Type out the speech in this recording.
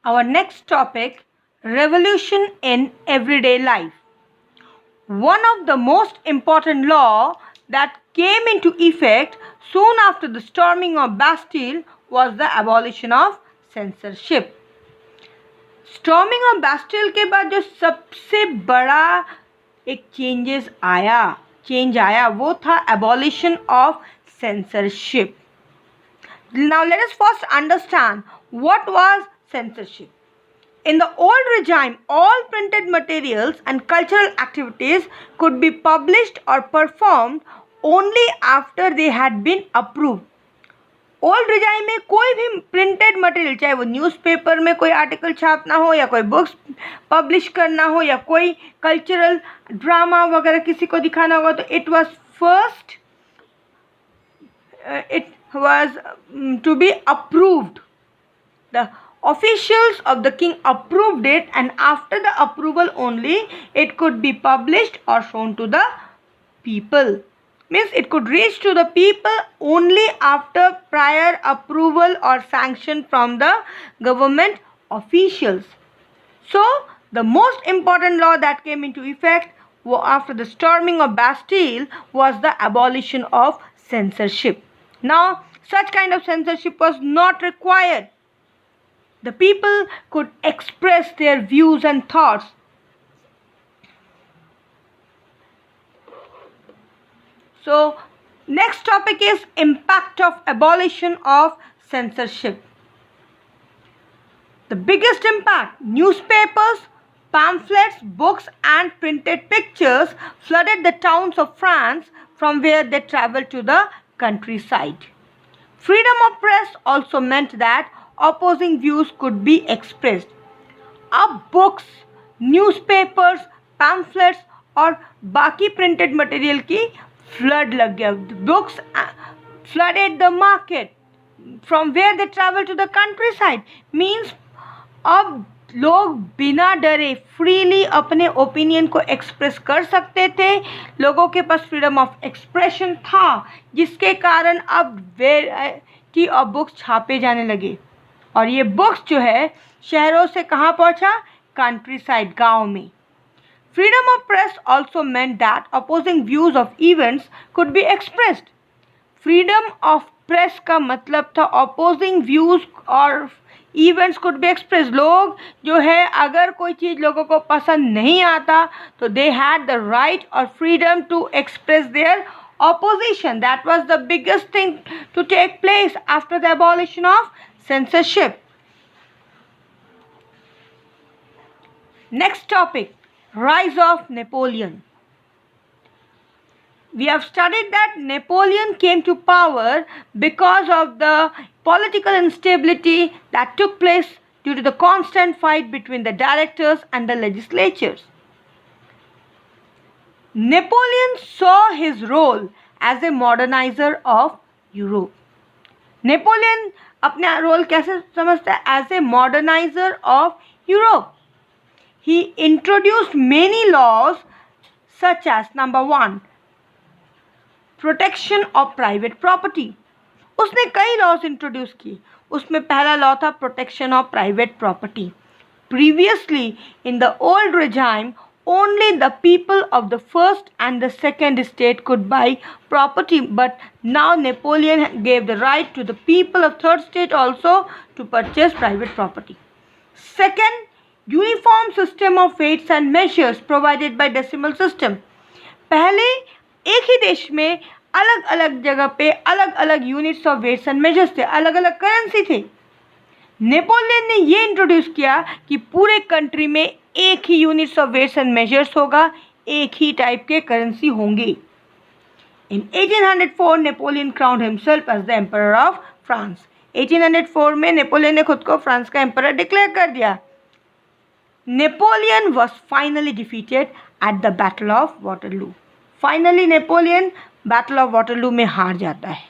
Our next topic, revolution in everyday life. One of the most important law that came into effect soon after the storming of Bastille was the abolition of censorship. Storming of Bastille के बाद जो सबसे बड़ा एक change आया वो था abolition of censorship. Now let us first understand what was censorship. In the old regime, all printed materials and cultural activities could be published or performed only after they had been approved. Old regime में कोई भी printed material, चाहे वो newspaper में कोई article छापना हो या कोई बुक्स पब्लिश करना हो या कोई कल्चरल ड्रामा वगैरह किसी को दिखाना होगा, तो it was to be approved. The officials of the king approved it, and after the approval only it could be published or shown to the people. Means it could reach to the people only after prior approval or sanction from the government officials. So the most important law that came into effect after the storming of Bastille was the abolition of censorship. Now such kind of censorship was not required. The people could express their views and thoughts. So next topic is impact of abolition of censorship. The biggest impact, newspapers, pamphlets, books and printed pictures flooded the towns of France from where they traveled to the countryside. Freedom of press also meant that opposing views could be expressed. अब books, newspapers, pamphlets और बाकी printed material की flood लग गया. Books flooded the market from where they travel to the countryside. Means अब लोग बिना डरे फ्रीली अपने ओपिनियन को एक्सप्रेस कर सकते थे. लोगों के पास फ्रीडम ऑफ एक्सप्रेशन था, जिसके कारण अब वेराइटी ऑफ बुक्स छापे जाने लगे. और ये बुक्स जो है शहरों से कहाँ पहुँचा? कंट्री साइड, गाँव में. Freedom of press also meant that opposing views of events could be expressed. Freedom of press का मतलब था opposing views और events could be expressed. लोग जो है अगर कोई चीज़ लोगों को पसंद नहीं आता तो they had the right or freedom to express their opposition. That was the biggest thing to take place after the abolition of censorship. Next topic, rise of Napoleon. We have studied that Napoleon came to power because of the political instability that took place due to the constant fight between the directors and the legislatures. Napoleon saw his role as a modernizer of Europe. Napoleon अपना role कैसे समझता है? As a modernizer of Europe. He introduced many laws such as number 1, protection of private property. उसने कई laws introduce किए. उसमें पहला law था protection of private property. Previously in the old regime, only the people of the first and the second estate could buy property, but now Napoleon gave the right to the people of third estate also to purchase private property. Second, uniform system of weights and measures provided by decimal system. पहले एक ही देश में अलग अलग जगह पे अलग अलग units of weights and measures थे, अलग अलग करेंसी थे. नेपोलियन ने ये इंट्रोड्यूस किया कि पूरे कंट्री में एक ही units of weights and measures होगा, एक ही टाइप के करेंसी होंगे. In 1804 Napoleon crowned himself as the emperor of France. 1804 में नेपोलियन ने खुद को फ्रांस का एम्परर डिक्लेयर कर दिया. Napoleon was finally defeated at the Battle of Waterloo. Finally Napoleon Battle of Waterloo में हार जाता है.